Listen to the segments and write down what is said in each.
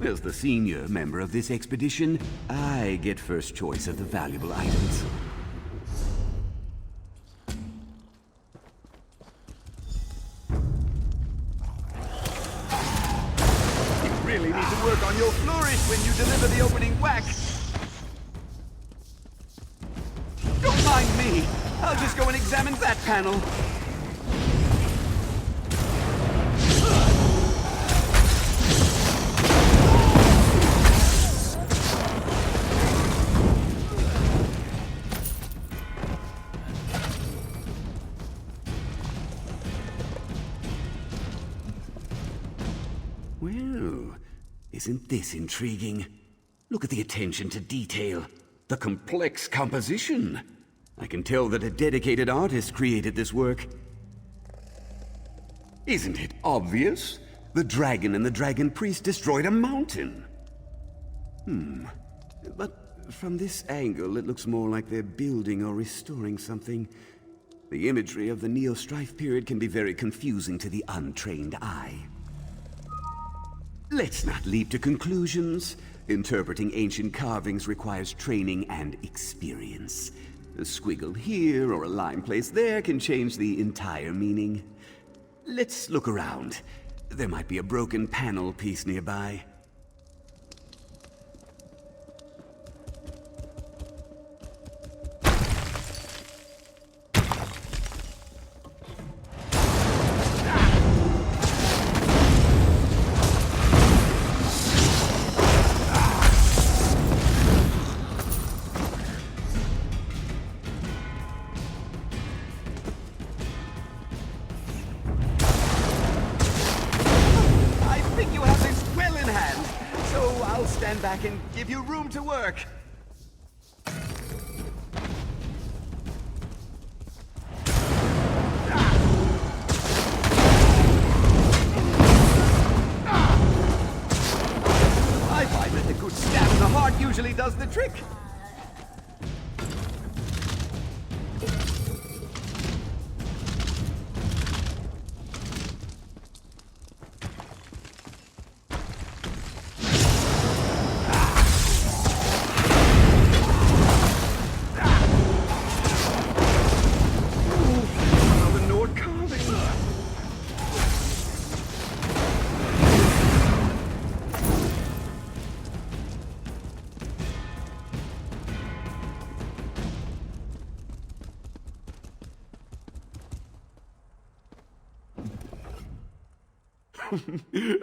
As the senior member of this expedition, I get first choice of the valuable items. You really need to work on your flourish when you deliver the opening whack. Don't mind me. I'll just go and examine that panel. Well, isn't this intriguing? Look at the attention to detail, the complex composition. I can tell that a dedicated artist created this work. Isn't it obvious? The dragon and the dragon priest destroyed a mountain. But from this angle, it looks more like they're building or restoring something. The imagery of the Neo-Strife period can be very confusing to the untrained eye. Let's not leap to conclusions. Interpreting ancient carvings requires training and experience. A squiggle here or a line placed there can change the entire meaning. Let's look around. There might be a broken panel piece nearby. Stand back and give you room to work. I find that the good stab in the heart usually does the trick.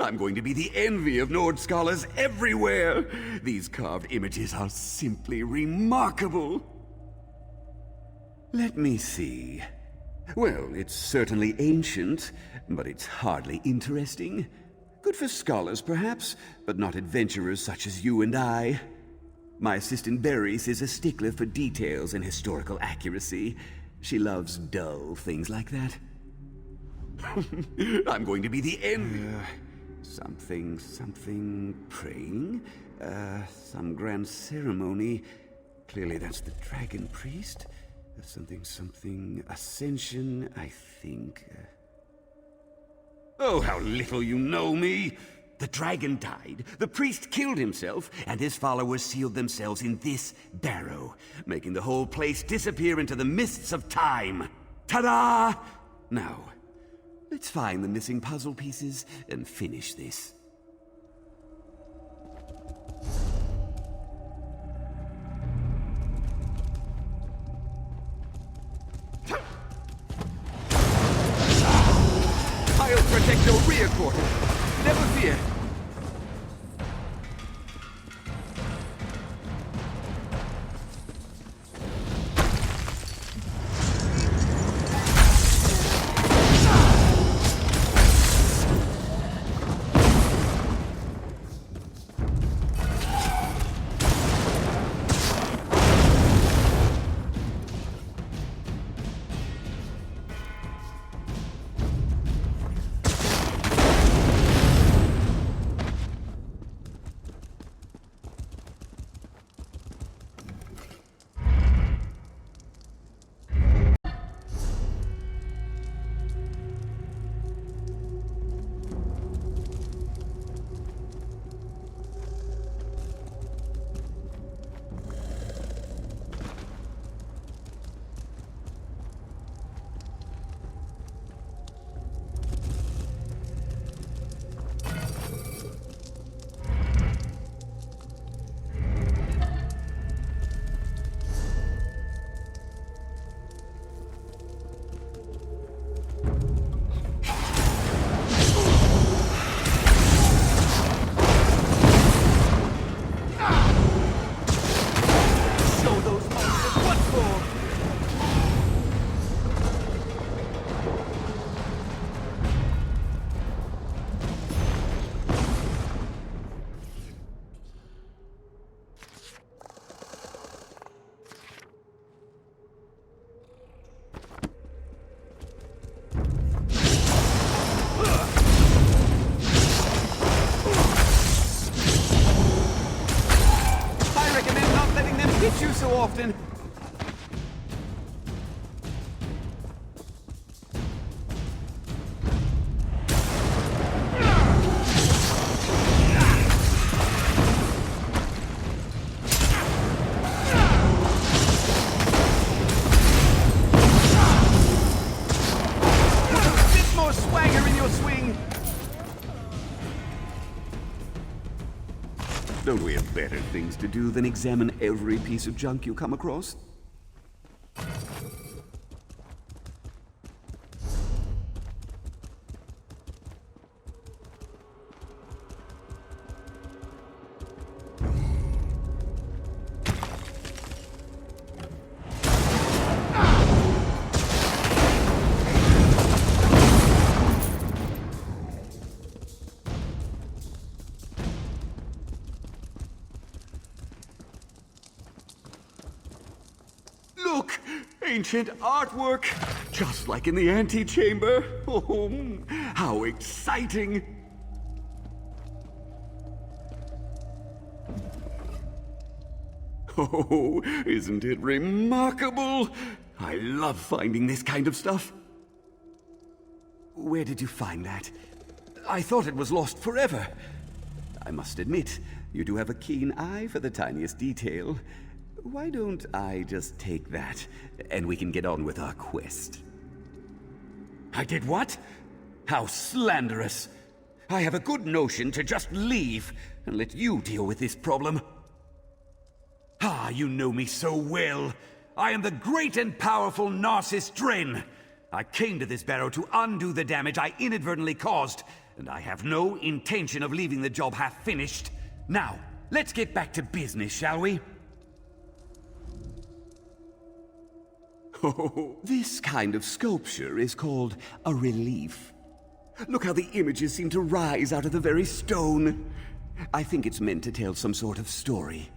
I'm going to be the envy of Nord scholars everywhere. These carved images are simply remarkable. Let me see. Well, it's certainly ancient, but it's hardly interesting. Good for scholars, perhaps, but not adventurers such as you and I. My assistant Berries is a stickler for details and historical accuracy. She loves dull things like that. I'm going to be the end. Something praying? Some grand ceremony. Clearly that's the dragon priest. Something ascension, I think. Oh, how little you know me! The dragon died, the priest killed himself, and his followers sealed themselves in this barrow, making the whole place disappear into the mists of time. Ta-da! Now, let's find the missing puzzle pieces and finish this. I'll protect your rear quarter. Never fear. often. Don't we have better things to do than examine every piece of junk you come across? Look! Ancient artwork! Just like in the antechamber! Oh, how exciting! Oh, isn't it remarkable? I love finding this kind of stuff. Where did you find that? I thought it was lost forever. I must admit, you do have a keen eye for the tiniest detail. Why don't I just take that, and we can get on with our quest? I did what? How slanderous! I have a good notion to just leave, and let you deal with this problem. Ah, you know me so well. I am the great and powerful Narcissus Dren. I came to this barrow to undo the damage I inadvertently caused, and I have no intention of leaving the job half-finished. Now, let's get back to business, shall we? Oh, this kind of sculpture is called a relief. Look how the images seem to rise out of the very stone. I think it's meant to tell some sort of story.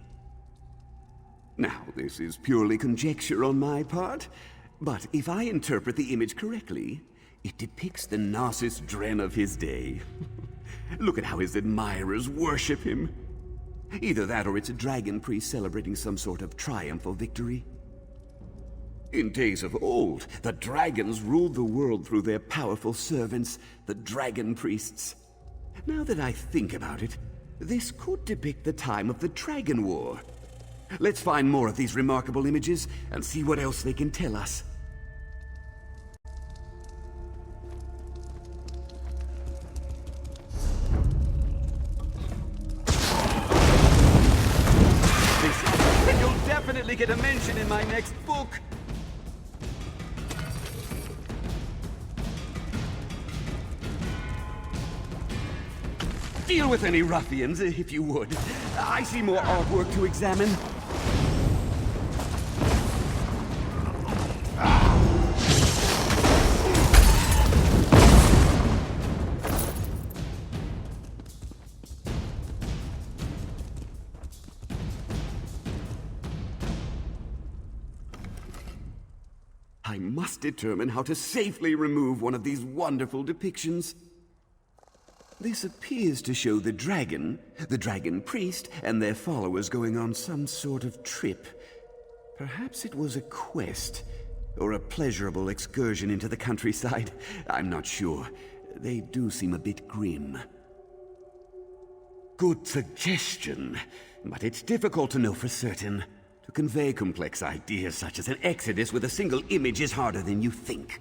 Now, this is purely conjecture on my part, but if I interpret the image correctly, it depicts the Narcissus Dren of his day. Look at how his admirers worship him. Either that or it's a dragon priest celebrating some sort of triumph or victory. In days of old, the dragons ruled the world through their powerful servants, the dragon priests. Now that I think about it, this could depict the time of the Dragon War. Let's find more of these remarkable images and see what else they can tell us. You'll definitely get a mention in my next book. Deal with any ruffians, if you would. I see more artwork to examine. I must determine how to safely remove one of these wonderful depictions. This appears to show the dragon priest, and their followers going on some sort of trip. Perhaps it was a quest, or a pleasurable excursion into the countryside. I'm not sure. They do seem a bit grim. Good suggestion, but it's difficult to know for certain. To convey complex ideas such as an exodus with a single image is harder than you think.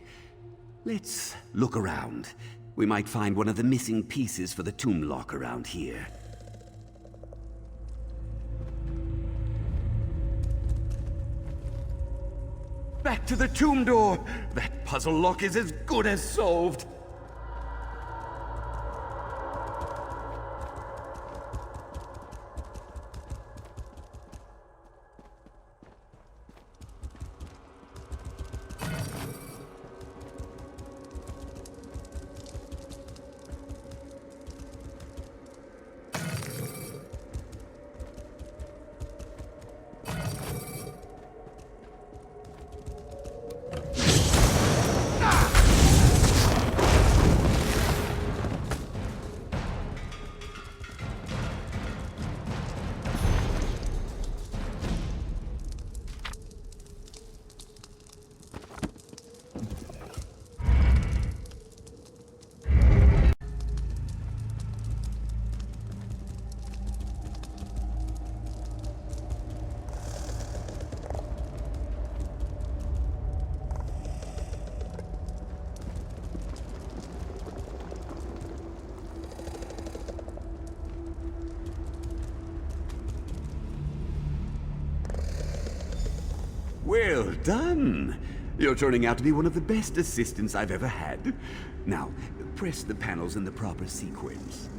Let's look around. We might find one of the missing pieces for the tomb lock around here. Back to the tomb door! That puzzle lock is as good as solved! Well done. You're turning out to be one of the best assistants I've ever had. Now, press the panels in the proper sequence.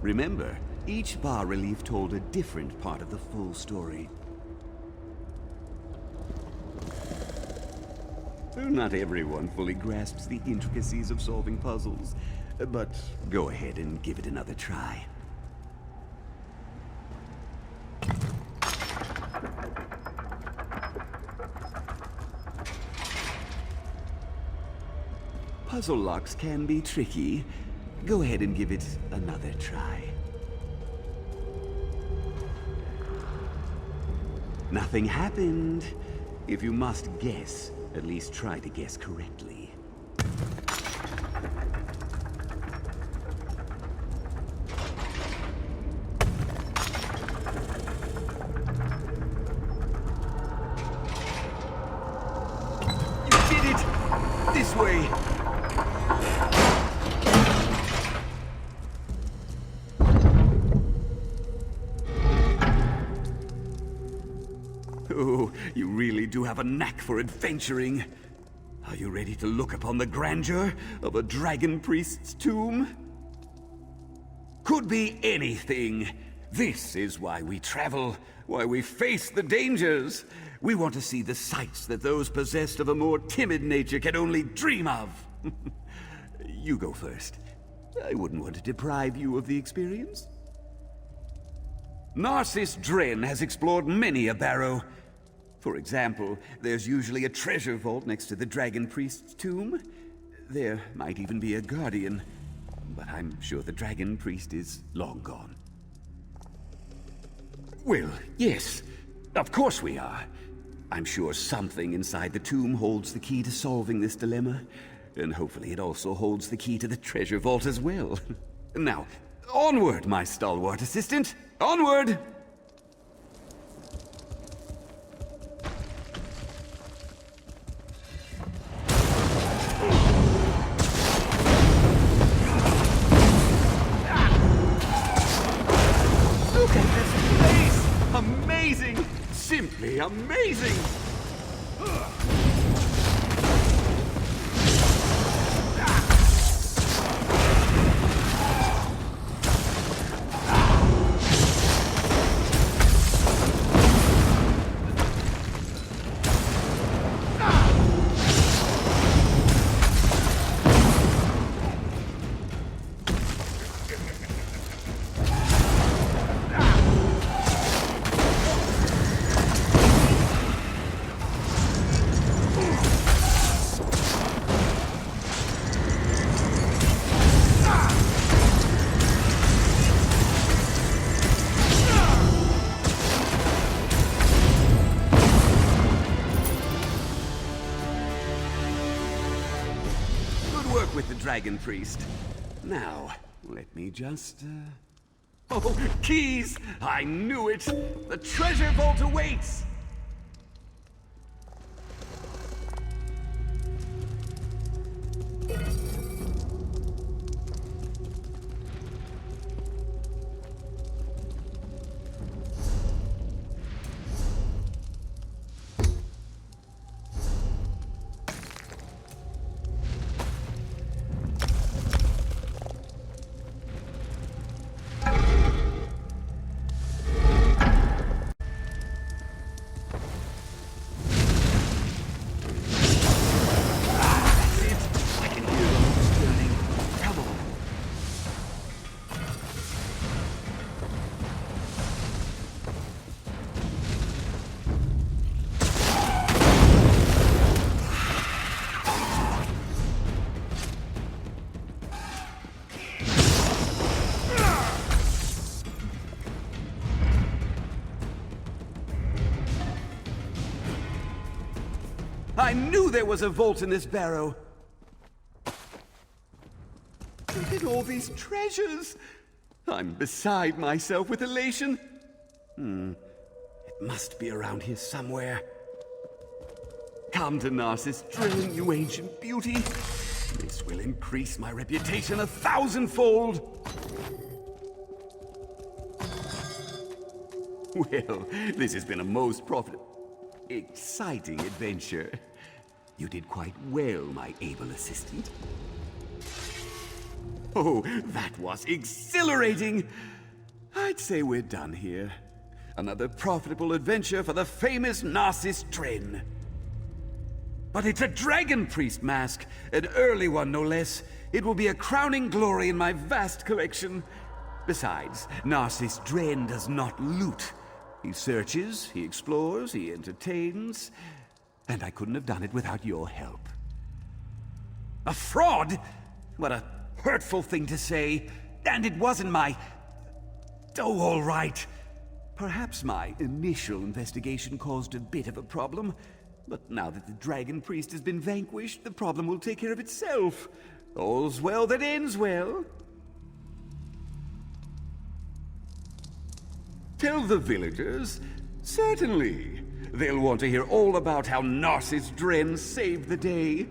Remember, each bas-relief told a different part of the full story. Not everyone fully grasps the intricacies of solving puzzles, but go ahead and give it another try. Puzzle locks can be tricky. Go ahead and give it another try. Nothing happened. If you must guess, at least try to guess correctly. You did it! This way! Oh, you really do have a knack for adventuring. Are you ready to look upon the grandeur of a dragon priest's tomb? Could be anything. This is why we travel, why we face the dangers. We want to see the sights that those possessed of a more timid nature can only dream of. You go first. I wouldn't want to deprive you of the experience. Narcissus Dren has explored many a barrow. For example, there's usually a treasure vault next to the dragon priest's tomb. There might even be a guardian, but I'm sure the dragon priest is long gone. Well, yes, of course we are. I'm sure something inside the tomb holds the key to solving this dilemma, and hopefully it also holds the key to the treasure vault as well. Now, onward, my stalwart assistant! Onward! Look at this place! Amazing! Simply amazing! With the dragon priest. Now, let me just, Oh, keys! I knew it! The treasure vault awaits! I knew there was a vault in this barrow. Look at all these treasures. I'm beside myself with elation. It must be around here somewhere. Come to Narcissus Dren, you ancient beauty. This will increase my reputation 1,000-fold. Well, this has been a most exciting adventure. You did quite well, my able assistant. Oh, that was exhilarating! I'd say we're done here. Another profitable adventure for the famous Narcissus Dren. But it's a dragon priest mask, an early one no less. It will be a crowning glory in my vast collection. Besides, Narcissus Dren does not loot. He searches, he explores, he entertains, and I couldn't have done it without your help. A fraud? What a hurtful thing to say. And it wasn't my... Oh, all right. Perhaps my initial investigation caused a bit of a problem, but now that the Dragon Priest has been vanquished, the problem will take care of itself. All's well that ends well. Tell the villagers? Certainly. They'll want to hear all about how Narcissus Dren saved the day.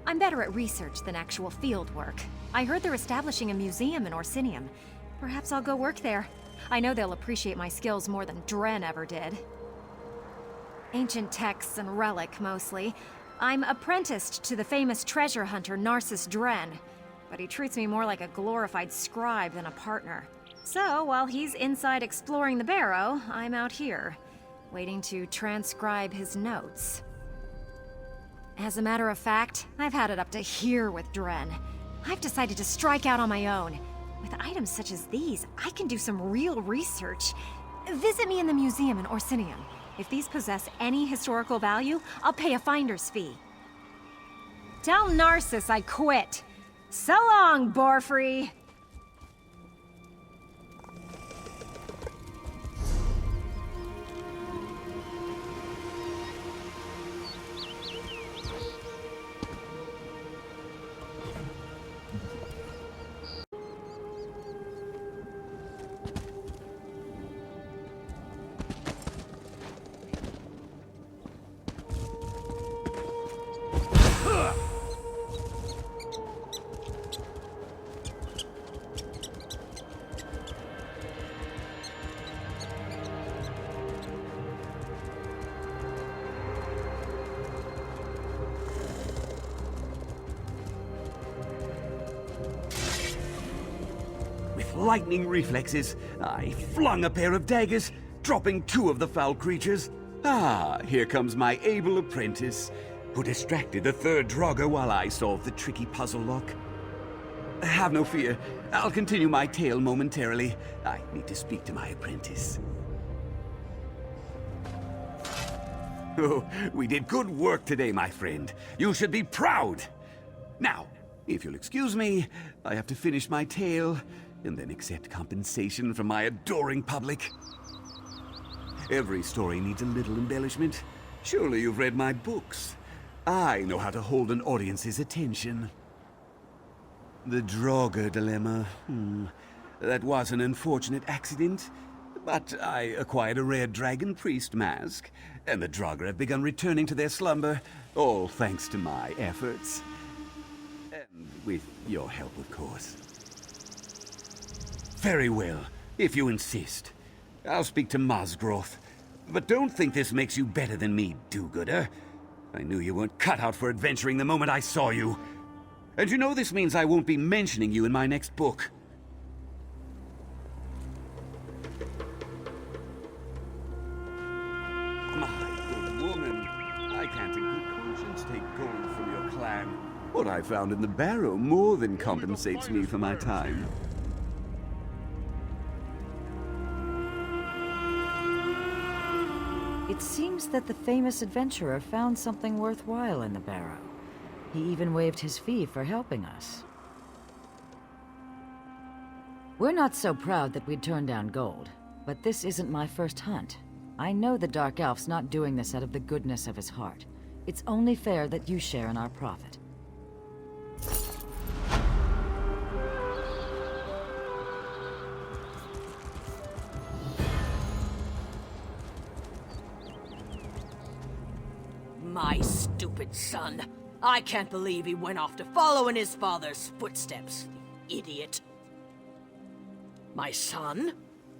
I'm better at research than actual field work. I heard they're establishing a museum in Orsinium. Perhaps I'll go work there. I know they'll appreciate my skills more than Dren ever did. Ancient texts and relic, mostly. I'm apprenticed to the famous treasure hunter Narcissus Dren, but he treats me more like a glorified scribe than a partner. So, while he's inside exploring the barrow, I'm out here, waiting to transcribe his notes. As a matter of fact, I've had it up to here with Dren. I've decided to strike out on my own. With items such as these, I can do some real research. Visit me in the museum in Orsinium. If these possess any historical value, I'll pay a finder's fee. Tell Narcissus I quit. So long, Borfrey! lightning reflexes, I flung a pair of daggers, dropping 2 of the foul creatures. Ah, here comes my able apprentice, who distracted the 3rd Draugr while I solved the tricky puzzle lock. Have no fear. I'll continue my tale momentarily. I need to speak to my apprentice. Oh, we did good work today, my friend. You should be proud. Now, if you'll excuse me, I have to finish my tale and then accept compensation from my adoring public. Every story needs a little embellishment. Surely you've read my books. I know how to hold an audience's attention. The Draugr dilemma. That was an unfortunate accident, but I acquired a rare dragon priest mask, and the Draugr have begun returning to their slumber, all thanks to my efforts. And with your help, of course. Very well, if you insist. I'll speak to Mosgroth. But don't think this makes you better than me, do-gooder. I knew you weren't cut out for adventuring the moment I saw you. And you know this means I won't be mentioning you in my next book. My good woman, I can't in good conscience take gold from your clan. What I found in the barrow more than compensates me for my time. It seems that the famous adventurer found something worthwhile in the barrow. He even waived his fee for helping us. We're not so proud that we'd turn down gold, but this isn't my first hunt. I know the Dark Elf's not doing this out of the goodness of his heart. It's only fair that you share in our profit. My stupid son. I can't believe he went off to follow in his father's footsteps. Idiot. My son?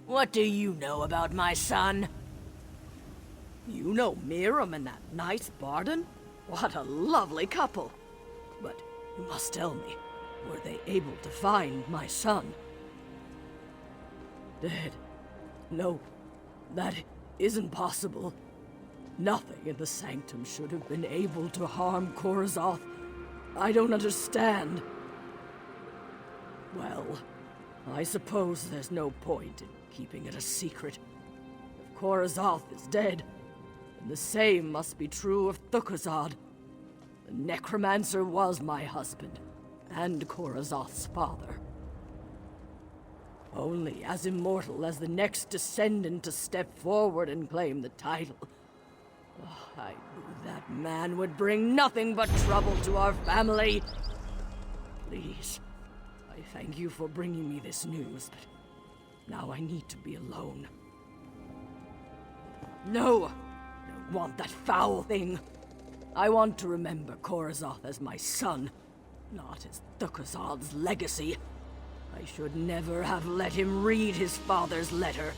What do you know about my son? You know Miriam and that nice Barden? What a lovely couple. But you must tell me, were they able to find my son? Dead? No, that isn't possible. Nothing in the Sanctum should have been able to harm Corazoth. I don't understand. Well, I suppose there's no point in keeping it a secret. If Corazoth is dead, then the same must be true of Thukkazad. The Necromancer was my husband, and Corazoth's father. Only as immortal as the next descendant to step forward and claim the title. I knew that man would bring nothing but trouble to our family. Please, I thank you for bringing me this news, but now I need to be alone. No, I don't want that foul thing. I want to remember Corazoth as my son, not as Thukkazad's legacy. I should never have let him read his father's letter.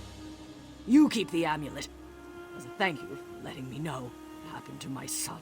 You keep the amulet, as a thank you for letting me know what happened to my son.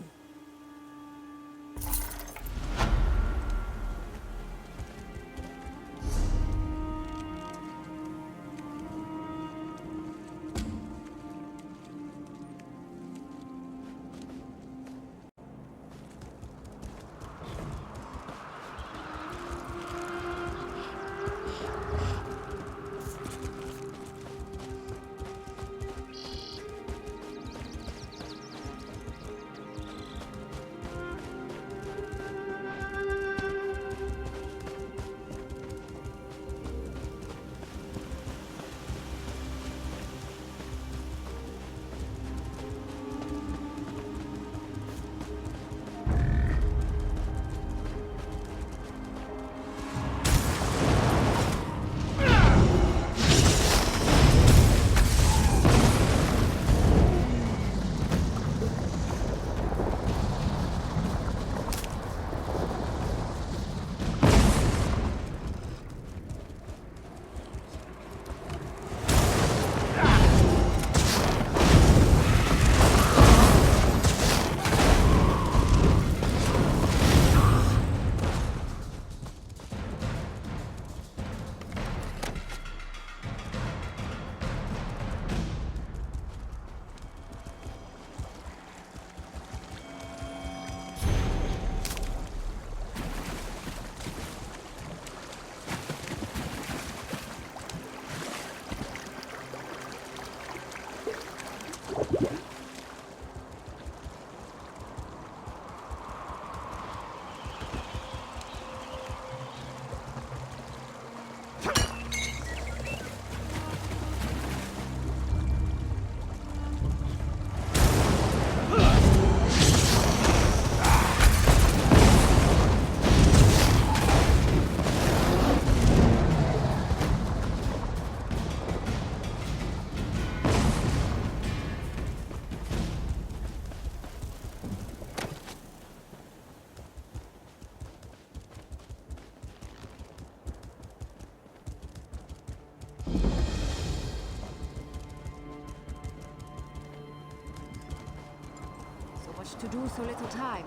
to do so little time?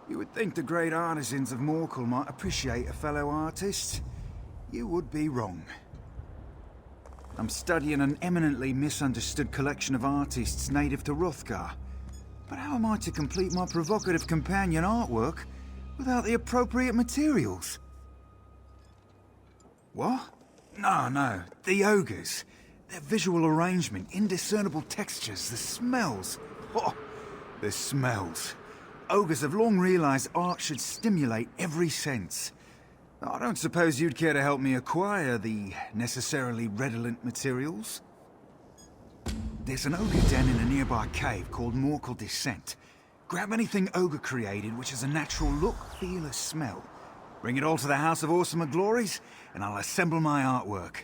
You would think the great artisans of Morkel might appreciate a fellow artist. You would be wrong. I'm studying an eminently misunderstood collection of artists native to Hrothgar. But how am I to complete my provocative companion artwork without the appropriate materials? What? No. The ogres. Their visual arrangement, indiscernible textures, the smells. Oh, the smells. Ogres have long realized art should stimulate every sense. I don't suppose you'd care to help me acquire the necessarily redolent materials? There's an ogre den in a nearby cave called Morkel Descent. Grab anything ogre created which has a natural look, feel, or smell. Bring it all to the House of Awesome Glories, and I'll assemble my artwork.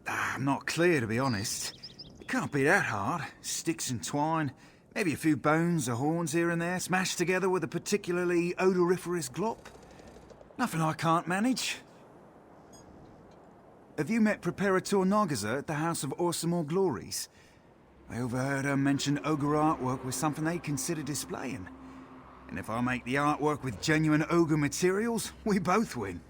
I'm not clear, to be honest. It can't be that hard. Sticks and twine, maybe a few bones or horns here and there, smashed together with a particularly odoriferous glop. Nothing I can't manage. Have you met Preparator Nagaza at the House of Awesome Glories? I overheard her mention ogre artwork was something they consider displaying. And if I make the artwork with genuine ogre materials, we both win.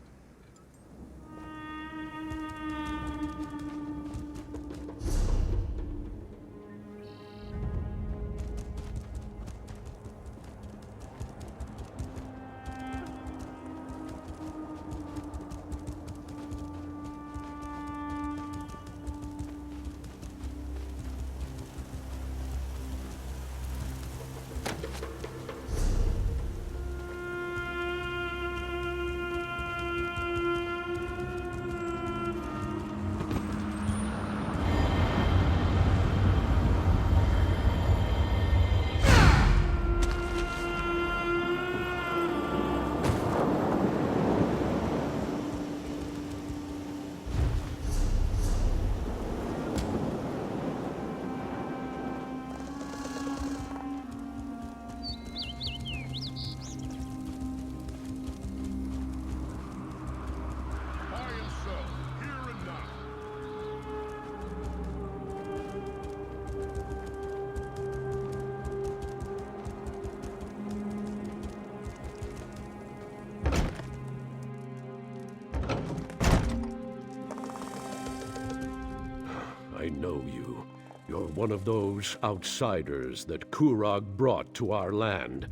I know you. You're one of those outsiders that Kurog brought to our land.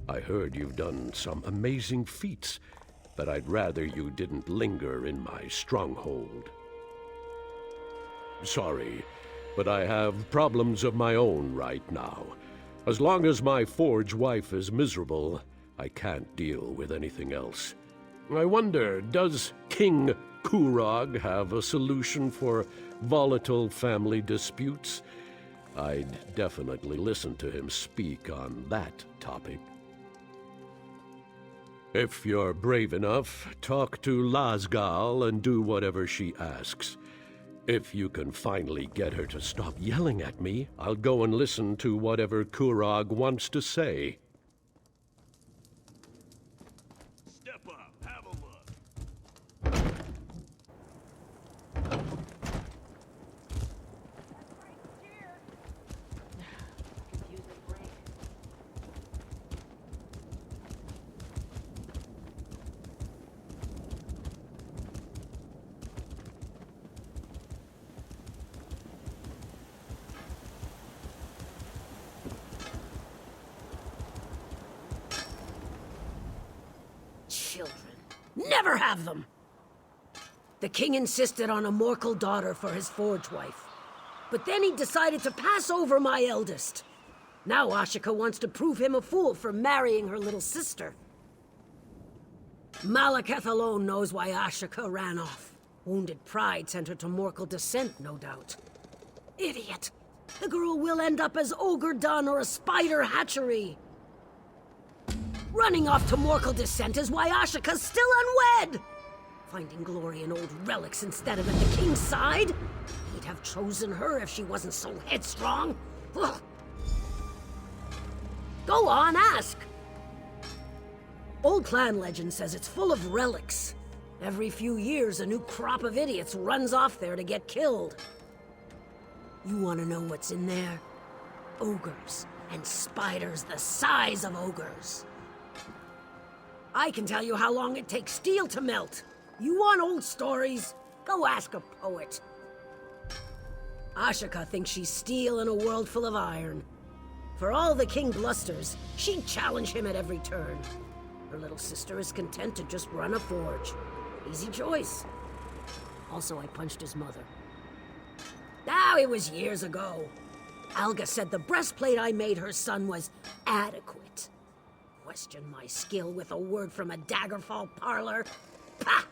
I heard you've done some amazing feats, but I'd rather you didn't linger in my stronghold. Sorry, but I have problems of my own right now. As long as my forge wife is miserable, I can't deal with anything else. I wonder, does King Kurog have a solution for volatile family disputes? I'd definitely listen to him speak on that topic. If you're brave enough, talk to Lasgal and do whatever she asks. If you can finally get her to stop yelling at me, I'll go and listen to whatever Kurog wants to say. Step up, have a look. Children. Never have them! The king insisted on a Morkel daughter for his forge wife. But then he decided to pass over my eldest. Now Ashika wants to prove him a fool for marrying her little sister. Malekith alone knows why Ashika ran off. Wounded pride sent her to Morkel Descent, no doubt. Idiot! The girl will end up as Ogre Dun or a spider hatchery. Running off to Morkel Descent is why Ashika's still unwed! Finding glory in old relics instead of at the king's side? He'd have chosen her if she wasn't so headstrong. Ugh. Go on, ask! Old clan legend says it's full of relics. Every few years, a new crop of idiots runs off there to get killed. You want to know what's in there? ogres, and spiders the size of ogres. I can tell you how long it takes steel to melt. You want old stories? Go ask a poet. Ashika thinks she's steel in a world full of iron. For all the king blusters, she'd challenge him at every turn. Her little sister is content to just run a forge. Easy choice. Also, I punched his mother. Now, it was years ago. Alga said the breastplate I made her son was adequate. Question my skill with a word from a Daggerfall parlor. Pah!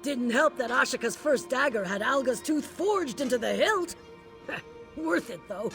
Didn't help that Ashika's first dagger had Alga's tooth forged into the hilt. Worth it, though.